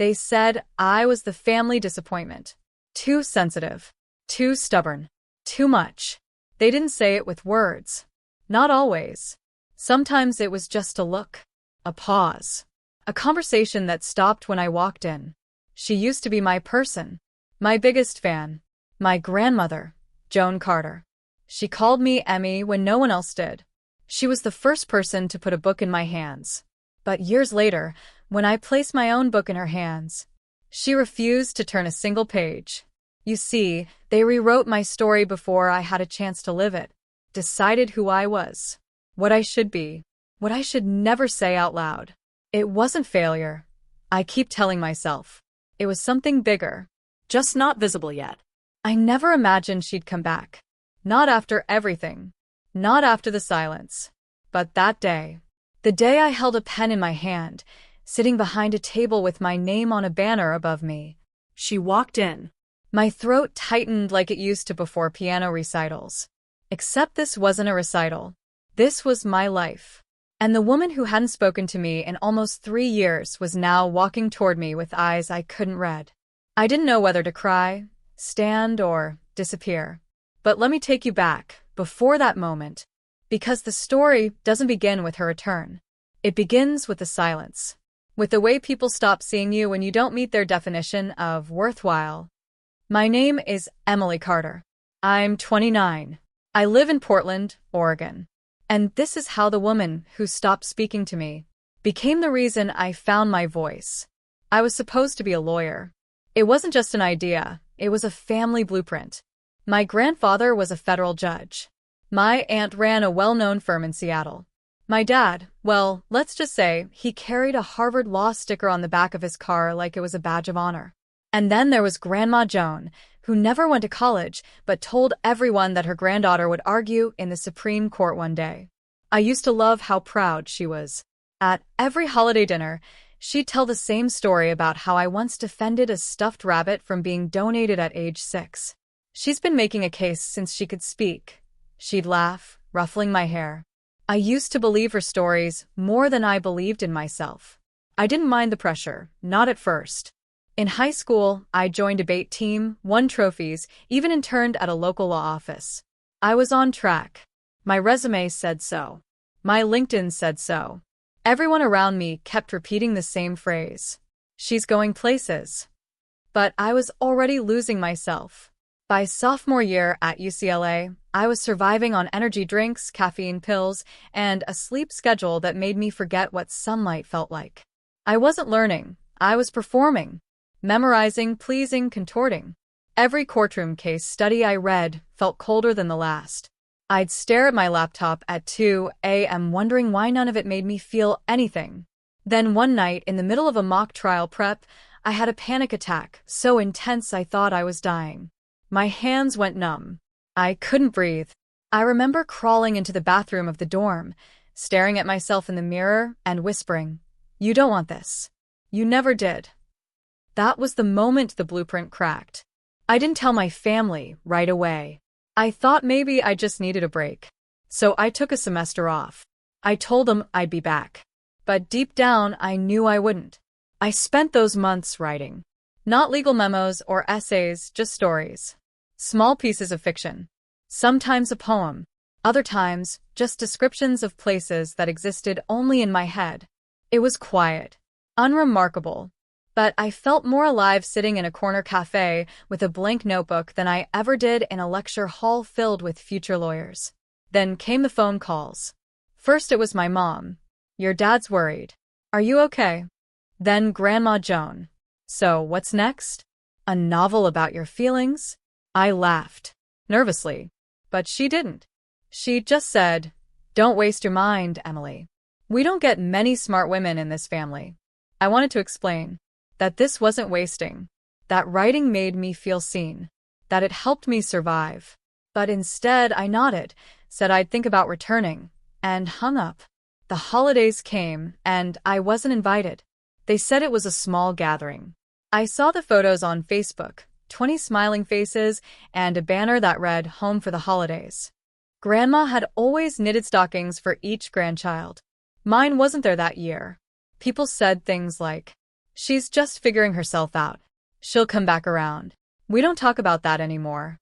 They said I was the family disappointment. Too sensitive. Too stubborn. Too much. They didn't say it with words. Not always. Sometimes it was just a look. A pause. A conversation that stopped when I walked in. She used to be my person. My biggest fan. My grandmother, Joan Carter. She called me Emmy when no one else did. She was the first person to put a book in my hands. But years later, when I placed my own book in her hands, she refused to turn a single page. You see, they rewrote my story before I had a chance to live it, decided who I was, what I should be, what I should never say out loud. It wasn't failure. I keep telling myself. It was something bigger, just not visible yet. I never imagined she'd come back. Not after everything. Not after the silence. But that day. The day I held a pen in my hand, sitting behind a table with my name on a banner above me. She walked in. My throat tightened like it used to before piano recitals. Except this wasn't a recital. This was my life. And the woman who hadn't spoken to me in almost 3 years was now walking toward me with eyes I couldn't read. I didn't know whether to cry, stand, or disappear. But let me take you back, before that moment. Because the story doesn't begin with her return. It begins with the silence. With the way people stop seeing you when you don't meet their definition of worthwhile. My name is Emily Carter. I'm 29. I live in Portland, Oregon. And this is how the woman who stopped speaking to me became the reason I found my voice. I was supposed to be a lawyer. It wasn't just an idea, it was a family blueprint. My grandfather was a federal judge. My aunt ran a well-known firm in Seattle. My dad, well, let's just say he carried a Harvard Law sticker on the back of his car like it was a badge of honor. And then there was Grandma Joan, who never went to college but told everyone that her granddaughter would argue in the Supreme Court one day. I used to love how proud she was. At every holiday dinner, she'd tell the same story about how I once defended a stuffed rabbit from being donated at age 6. She's been making a case since she could speak. She'd laugh, ruffling my hair. I used to believe her stories more than I believed in myself. I didn't mind the pressure, not at first. In high school, I joined a debate team, won trophies, even interned at a local law office. I was on track. My resume said so. My LinkedIn said so. Everyone around me kept repeating the same phrase. She's going places. But I was already losing myself. By sophomore year at UCLA, I was surviving on energy drinks, caffeine pills, and a sleep schedule that made me forget what sunlight felt like. I wasn't learning. I was performing. Memorizing, pleasing, contorting. Every courtroom case study I read felt colder than the last. I'd stare at my laptop at 2 a.m. wondering why none of it made me feel anything. Then one night, in the middle of a mock trial prep, I had a panic attack, so intense I thought I was dying. My hands went numb. I couldn't breathe. I remember crawling into the bathroom of the dorm, staring at myself in the mirror and whispering, "You don't want this. You never did." That was the moment the blueprint cracked. I didn't tell my family right away. I thought maybe I just needed a break. So I took a semester off. I told them I'd be back. But deep down, I knew I wouldn't. I spent those months writing. Not legal memos or essays, just stories. Small pieces of fiction. Sometimes a poem. Other times, just descriptions of places that existed only in my head. It was quiet. Unremarkable. But I felt more alive sitting in a corner cafe with a blank notebook than I ever did in a lecture hall filled with future lawyers. Then came the phone calls. First it was my mom. "Your dad's worried. Are you okay?" Then Grandma Joan. "So, what's next? A novel about your feelings?" I laughed. Nervously. But she didn't. She just said, "Don't waste your mind, Emily. We don't get many smart women in this family." I wanted to explain that this wasn't wasting. That writing made me feel seen. That it helped me survive. But instead, I nodded, said I'd think about returning, and hung up. The holidays came, and I wasn't invited. They said it was a small gathering. I saw the photos on Facebook, 20 smiling faces, and a banner that read, "Home for the holidays." Grandma had always knitted stockings for each grandchild. Mine wasn't there that year. People said things like, She's just figuring herself out. She'll come back around. We don't talk about that anymore.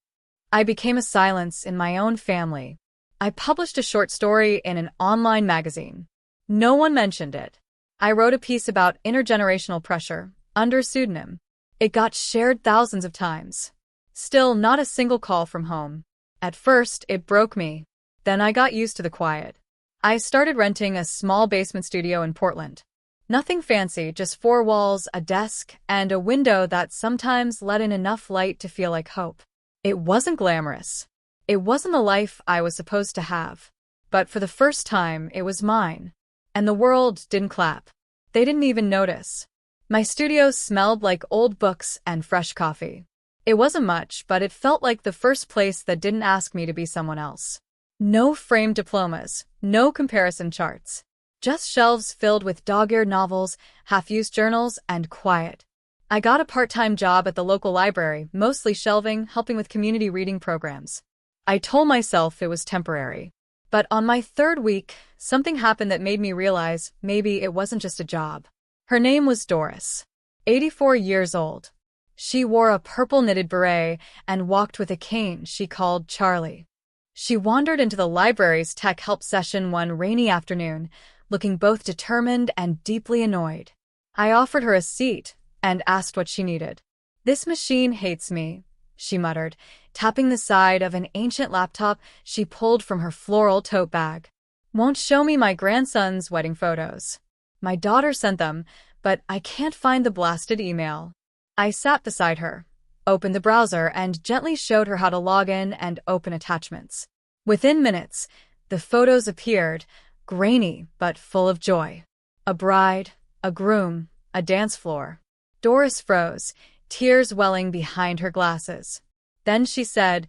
I became a silence in my own family. I published a short story in an online magazine. No one mentioned it. I wrote a piece about intergenerational pressure, under pseudonym. It got shared thousands of times. Still, not a single call from home. At first, it broke me. Then I got used to the quiet. I started renting a small basement studio in Portland. Nothing fancy, just 4 walls, a desk, and a window that sometimes let in enough light to feel like hope. It wasn't glamorous. It wasn't the life I was supposed to have. But for the first time, it was mine. And the world didn't clap. They didn't even notice. My studio smelled like old books and fresh coffee. It wasn't much, but it felt like the first place that didn't ask me to be someone else. No framed diplomas, no comparison charts. Just shelves filled with dog-eared novels, half-used journals, and quiet. I got a part-time job at the local library, mostly shelving, helping with community reading programs. I told myself it was temporary. But on my 3rd week, something happened that made me realize maybe it wasn't just a job. Her name was Doris, 84 years old. She wore a purple knitted beret and walked with a cane she called Charlie. She wandered into the library's tech help session one rainy afternoon, looking both determined and deeply annoyed. I offered her a seat and asked what she needed. "This machine hates me," she muttered, tapping the side of an ancient laptop she pulled from her floral tote bag. "Won't show me my grandson's wedding photos. My daughter sent them, but I can't find the blasted email." I sat beside her, opened the browser, and gently showed her how to log in and open attachments. Within minutes, the photos appeared, grainy but full of joy. A bride, a groom, a dance floor. Doris froze, tears welling behind her glasses. Then she said,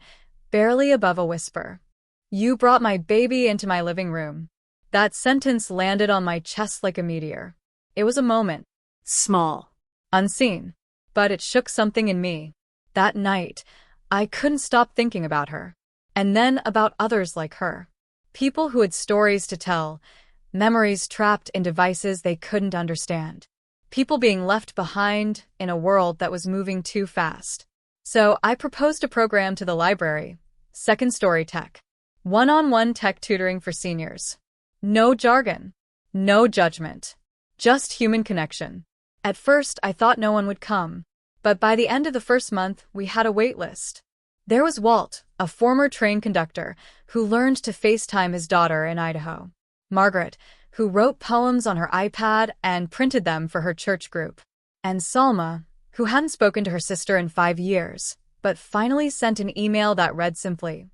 barely above a whisper, "You brought my baby into my living room." That sentence landed on my chest like a meteor. It was a moment. Small. Unseen. But it shook something in me. That night, I couldn't stop thinking about her. And then about others like her. People who had stories to tell, memories trapped in devices they couldn't understand. People being left behind in a world that was moving too fast. So I proposed a program to the library, Second Story Tech. One-on-one tech tutoring for seniors. No jargon. No judgment. Just human connection. At first, I thought no one would come. But by the end of the first month, we had a wait list. There was Walt, a former train conductor, who learned to FaceTime his daughter in Idaho. Margaret, who wrote poems on her iPad and printed them for her church group. And Salma, who hadn't spoken to her sister in 5 years, but finally sent an email that read simply,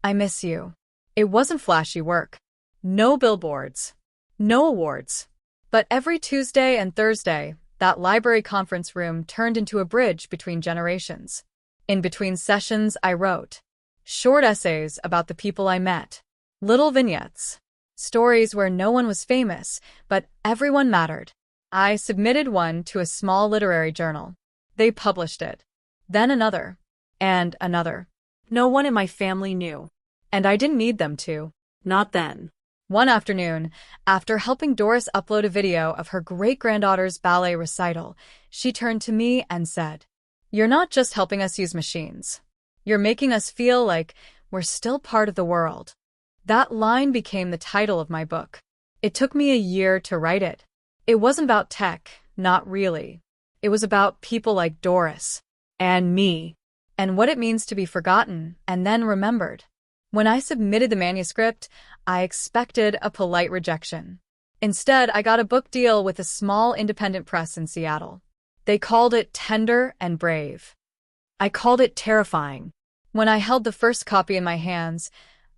"I miss you." It wasn't flashy work. No billboards. No awards. But every Tuesday and Thursday, that library conference room turned into a bridge between generations. In between sessions, I wrote short essays about the people I met, little vignettes, stories where no one was famous, but everyone mattered. I submitted one to a small literary journal. They published it. Then another. And another. No one in my family knew. And I didn't need them to. Not then. One afternoon, after helping Doris upload a video of her great-granddaughter's ballet recital, she turned to me and said, "You're not just helping us use machines. You're making us feel like we're still part of the world." That line became the title of my book. It took me a year to write it. It wasn't about tech, not really. It was about people like Doris. And me. And what it means to be forgotten and then remembered. When I submitted the manuscript, I expected a polite rejection. Instead, I got a book deal with a small independent press in Seattle. They called it tender and brave. I called it terrifying. When I held the first copy in my hands,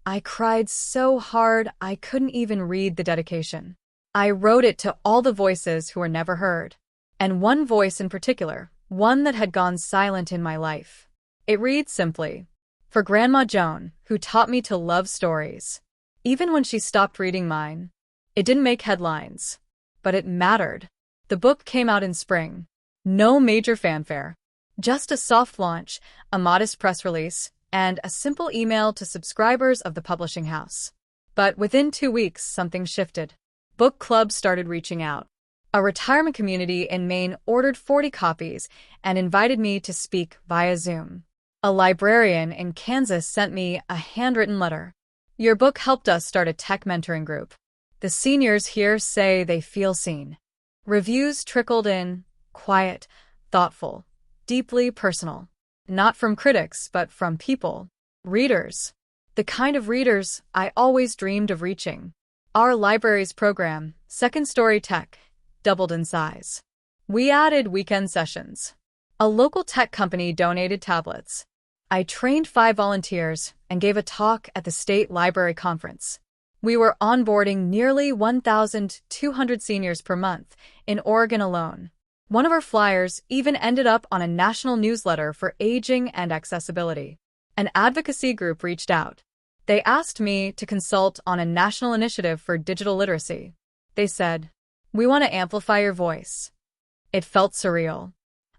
I cried so hard I couldn't even read the dedication. I wrote it to all the voices who were never heard. And one voice in particular, one that had gone silent in my life. It reads simply, "For Grandma Joan, who taught me to love stories." Even when she stopped reading mine. It didn't make headlines. But it mattered. The book came out in spring. No major fanfare. Just a soft launch, a modest press release, and a simple email to subscribers of the publishing house. But within 2 weeks, something shifted. Book clubs started reaching out. A retirement community in Maine ordered 40 copies and invited me to speak via Zoom. A librarian in Kansas sent me a handwritten letter. Your book helped us start a tech mentoring group. The seniors here say they feel seen. Reviews trickled in, quiet, thoughtful, deeply personal. Not from critics, but from people. Readers. The kind of readers I always dreamed of reaching. Our library's program, Second Story Tech, doubled in size. We added weekend sessions. A local tech company donated tablets. I trained 5 volunteers and gave a talk at the state library conference. We were onboarding nearly 1,200 seniors per month in Oregon alone. One of our flyers even ended up on a national newsletter for aging and accessibility. An advocacy group reached out. They asked me to consult on a national initiative for digital literacy. They said, "We want to amplify your voice." It felt surreal.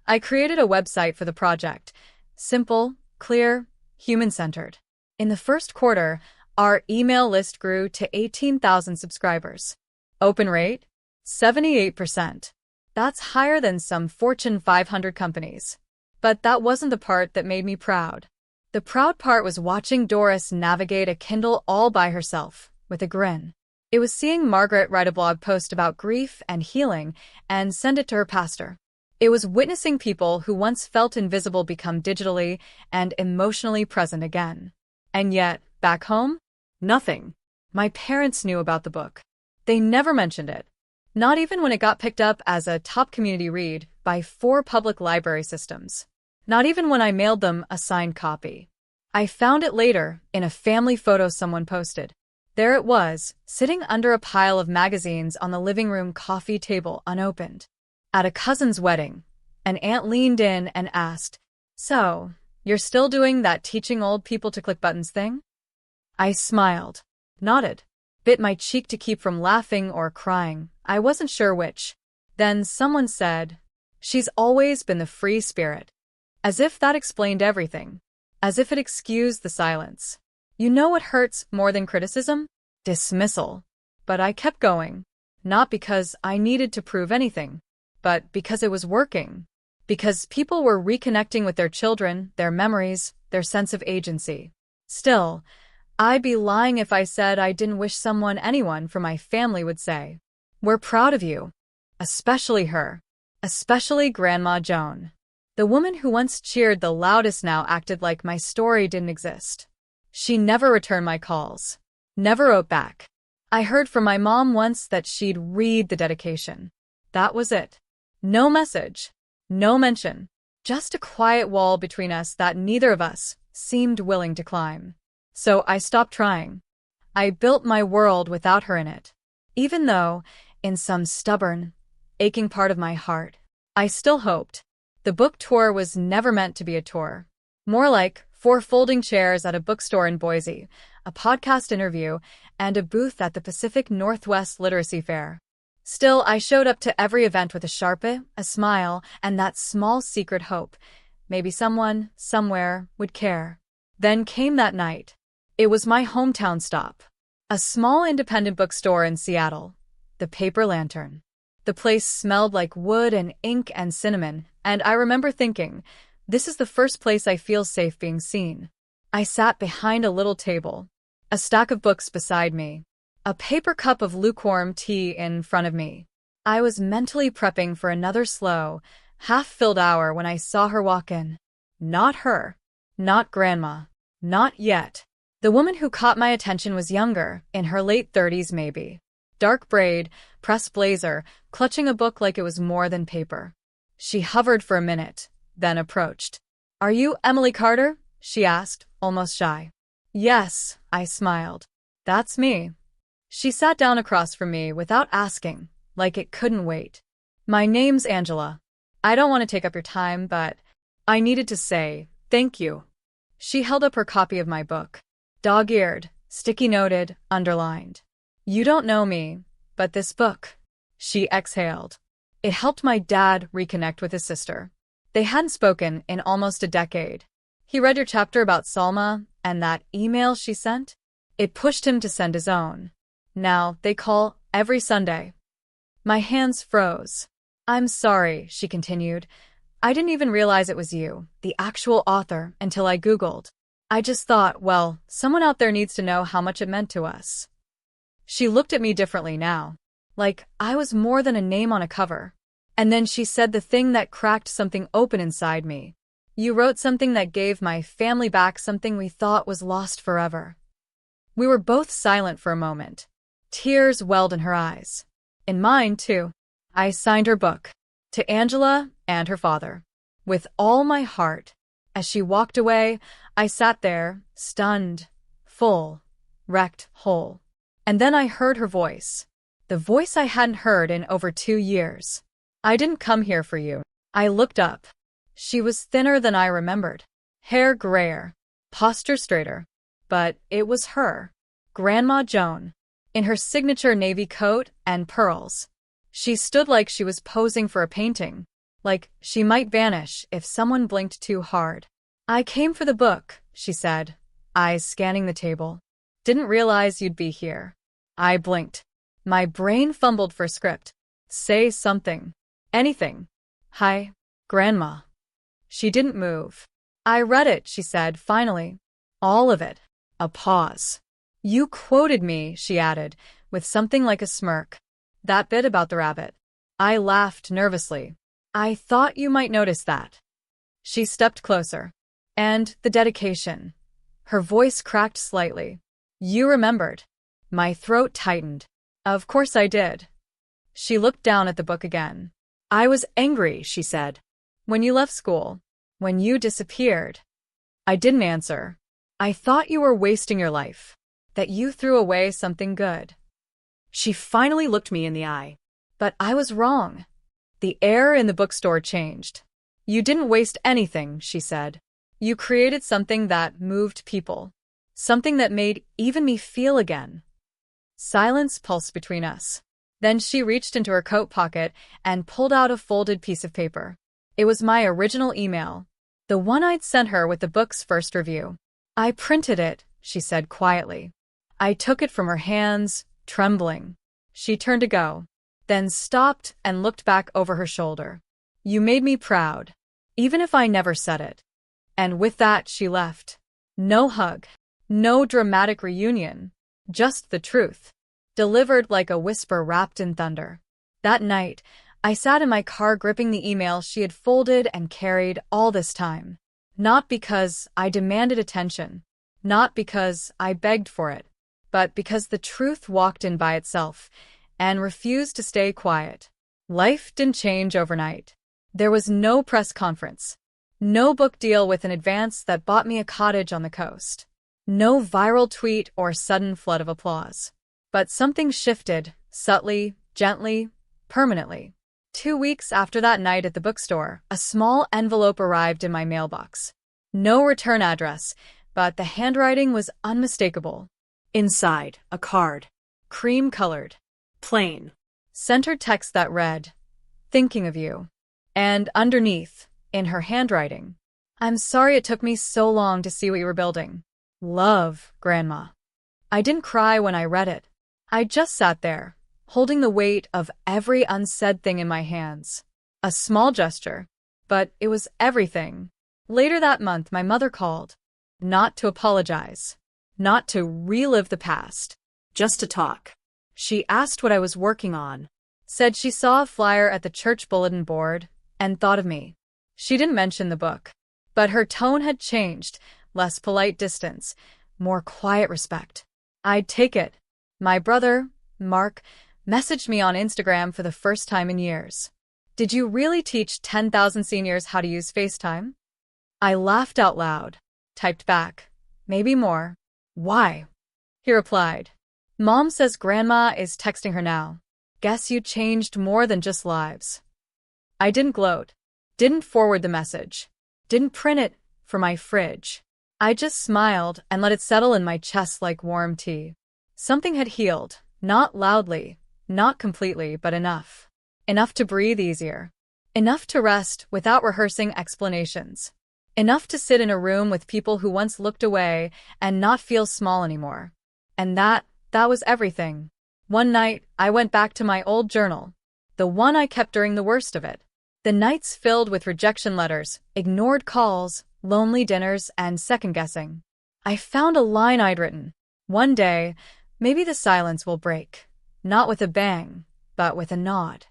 I created a website for the project. Simple, clear, human-centered. In the first quarter, our email list grew to 18,000 subscribers. Open rate? 78%. That's higher than some Fortune 500 companies. But that wasn't the part that made me proud. The proud part was watching Doris navigate a Kindle all by herself, with a grin. It was seeing Margaret write a blog post about grief and healing and send it to her pastor. It was witnessing people who once felt invisible become digitally and emotionally present again. And yet, back home? Nothing. My parents knew about the book. They never mentioned it. Not even when it got picked up as a top community read by 4 public library systems. Not even when I mailed them a signed copy. I found it later in a family photo someone posted. There it was, sitting under a pile of magazines on the living room coffee table unopened. At a cousin's wedding, an aunt leaned in and asked, "So, you're still doing that teaching old people to click buttons thing?" I smiled, nodded, bit my cheek to keep from laughing or crying. I wasn't sure which. Then someone said, "She's always been the free spirit." As if that explained everything. As if it excused the silence. You know what hurts more than criticism? Dismissal. But I kept going. Not because I needed to prove anything, but because it was working. Because people were reconnecting with their children, their memories, their sense of agency. Still, I'd be lying if I said I didn't wish anyone from my family would say, "We're proud of you." Especially her. Especially Grandma Joan. The woman who once cheered the loudest now acted like my story didn't exist. She never returned my calls. Never wrote back. I heard from my mom once that she'd read the dedication. That was it. No message. No mention. Just a quiet wall between us that neither of us seemed willing to climb. So I stopped trying. I built my world without her in it. Even though, in some stubborn, aching part of my heart, I still hoped. The book tour was never meant to be a tour. More like 4 folding chairs at a bookstore in Boise, a podcast interview, and a booth at the Pacific Northwest Literacy Fair. Still, I showed up to every event with a Sharpie, a smile, and that small secret hope. Maybe someone, somewhere, would care. Then came that night. It was my hometown stop. A small independent bookstore in Seattle. The Paper Lantern. The place smelled like wood and ink and cinnamon, and I remember thinking, this is the first place I feel safe being seen. I sat behind a little table. A stack of books beside me. A paper cup of lukewarm tea in front of me. I was mentally prepping for another slow, half-filled hour when I saw her walk in. Not her. Not Grandma. Not yet. The woman who caught my attention was younger, in her late 30s maybe. Dark braid, pressed blazer, clutching a book like it was more than paper. She hovered for a minute, then approached. "Are you Emily Carter?" she asked, almost shy. "Yes," I smiled. "That's me." She sat down across from me without asking, like it couldn't wait. "My name's Angela. I don't want to take up your time, but I needed to say thank you." She held up her copy of my book. Dog-eared, sticky-noted, underlined. "You don't know me, but this book." She exhaled. It helped my dad reconnect with his sister. They hadn't spoken in almost a decade. He read your chapter about Salma and that email she sent. It pushed him to send his own. Now they call every Sunday. My hands froze. I'm sorry, she continued. I didn't even realize it was you, the actual author, until I Googled. I just thought, well, someone out there needs to know how much it meant to us. She looked at me differently now, like I was more than a name on a cover. And then she said the thing that cracked something open inside me. You wrote something that gave my family back something we thought was lost forever. We were both silent for a moment. Tears welled in her eyes. In mine, too. I signed her book. To Angela and her father. With all my heart. As she walked away, I sat there, stunned, full, wrecked whole. And then I heard her voice. The voice I hadn't heard in over 2 years. I didn't come here for you. I looked up. She was thinner than I remembered. Hair grayer. Posture straighter. But it was her. Grandma Joan. In her signature navy coat and pearls. She stood like she was posing for a painting. Like she might vanish if someone blinked too hard. I came for the book, she said, eyes scanning the table. Didn't realize you'd be here. I blinked. My brain fumbled for script. Say something. Anything. Hi, Grandma. She didn't move. I read it, she said, finally. All of it. A pause. You quoted me, she added, with something like a smirk. That bit about the rabbit. I laughed nervously. I thought you might notice that. She stepped closer. And the dedication. Her voice cracked slightly. You remembered. My throat tightened. Of course I did. She looked down at the book again. I was angry, she said. When you left school. When you disappeared. I didn't answer. I thought you were wasting your life. That you threw away something good. She finally looked me in the eye. But I was wrong. The air in the bookstore changed. You didn't waste anything, she said. You created something that moved people. Something that made even me feel again. Silence pulsed between us. Then she reached into her coat pocket and pulled out a folded piece of paper. It was my original email. The one I'd sent her with the book's first review. I printed it, she said quietly. I took it from her hands, trembling. She turned to go, then stopped and looked back over her shoulder. You made me proud, even if I never said it. And with that, she left. No hug, no dramatic reunion, just the truth, delivered like a whisper wrapped in thunder. That night, I sat in my car gripping the email she had folded and carried all this time. Not because I demanded attention, not because I begged for it, but because the truth walked in by itself and refused to stay quiet. Life didn't change overnight. There was no press conference, no book deal with an advance that bought me a cottage on the coast, no viral tweet or sudden flood of applause. But something shifted, subtly, gently, permanently. 2 weeks after that night at the bookstore, a small envelope arrived in my mailbox. No return address, but the handwriting was unmistakable. Inside, a card. Cream-colored. Plain. Centered text that read, "Thinking of you." And underneath, in her handwriting, "I'm sorry it took me so long to see what you were building. Love, Grandma." I didn't cry when I read it. I just sat there, holding the weight of every unsaid thing in my hands. A small gesture, but it was everything. Later that month, my mother called. Not to apologize. Not to relive the past. Just to talk. She asked what I was working on. Said she saw a flyer at the church bulletin board and thought of me. She didn't mention the book. But her tone had changed. Less polite distance. More quiet respect. I'd take it. My brother, Mark, messaged me on Instagram for the first time in years. Did you really teach 10,000 seniors how to use FaceTime? I laughed out loud. Typed back. Maybe more. Why? He replied. Mom says Grandma is texting her now. Guess you changed more than just lives. I didn't gloat. Didn't forward the message. Didn't print it for my fridge. I just smiled and let it settle in my chest like warm tea. Something had healed. Not loudly. Not completely, but enough. Enough to breathe easier. Enough to rest without rehearsing explanations. Enough to sit in a room with people who once looked away and not feel small anymore. And that was everything. One night, I went back to my old journal. the one I kept during the worst of it. The nights filled with rejection letters, ignored calls, lonely dinners, and second-guessing. I found a line I'd written. One day, maybe the silence will break. Not with a bang, but with a nod.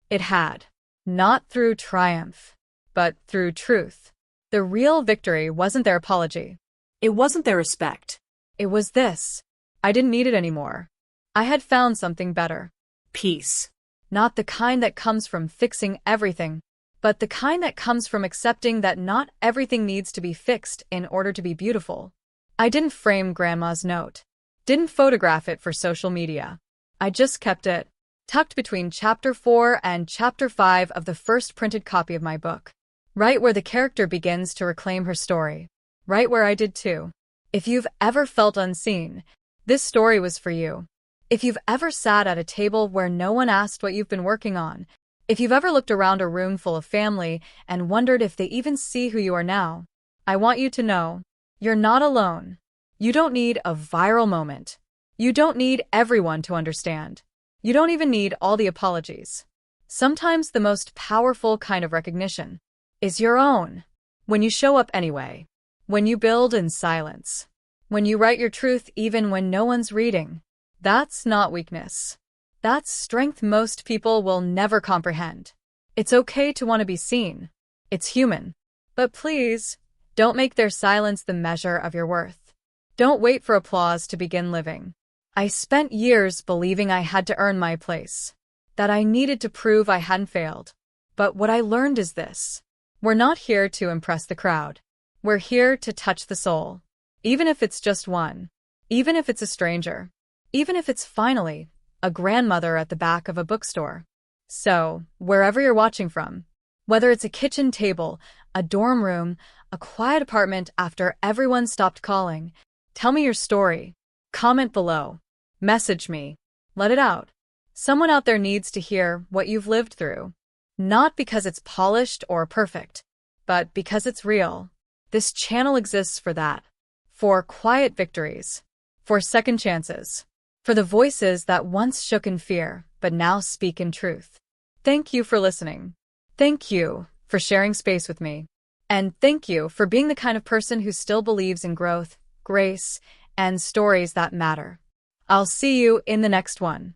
It had. Not through triumph, but through truth. The real victory wasn't their apology. It wasn't their respect. It was this. I didn't need it anymore. I had found something better. Peace. Not the kind that comes from fixing everything, but the kind that comes from accepting that not everything needs to be fixed in order to be beautiful. I didn't frame Grandma's note. Didn't photograph it for social media. I just kept it, tucked between Chapter 4 and Chapter 5 of the first printed copy of my book. Right where the character begins to reclaim her story. Right where I did too. If you've ever felt unseen, this story was for you. If you've ever sat at a table where no one asked what you've been working on, if you've ever looked around a room full of family and wondered if they even see who you are now, I want you to know, you're not alone. You don't need a viral moment. You don't need everyone to understand. You don't even need all the apologies. Sometimes the most powerful kind of recognition is your own. When you show up anyway. When you build in silence. When you write your truth even when no one's reading. That's not weakness. That's strength most people will never comprehend. It's okay to want to be seen. It's human. But please, don't make their silence the measure of your worth. Don't wait for applause to begin living. I spent years believing I had to earn my place, that I needed to prove I hadn't failed. But what I learned is this. We're not here to impress the crowd. We're here to touch the soul. Even if it's just one. Even if it's a stranger. Even if it's finally a grandmother at the back of a bookstore. So, wherever you're watching from, whether it's a kitchen table, a dorm room, a quiet apartment after everyone stopped calling, tell me your story. Comment below. Message me. Let it out. Someone out there needs to hear what you've lived through. Not because it's polished or perfect, but because it's real. This channel exists for that. For quiet victories. For second chances. For the voices that once shook in fear, but now speak in truth. Thank you for listening. Thank you for sharing space with me. And thank you for being the kind of person who still believes in growth, grace, and stories that matter. I'll see you in the next one.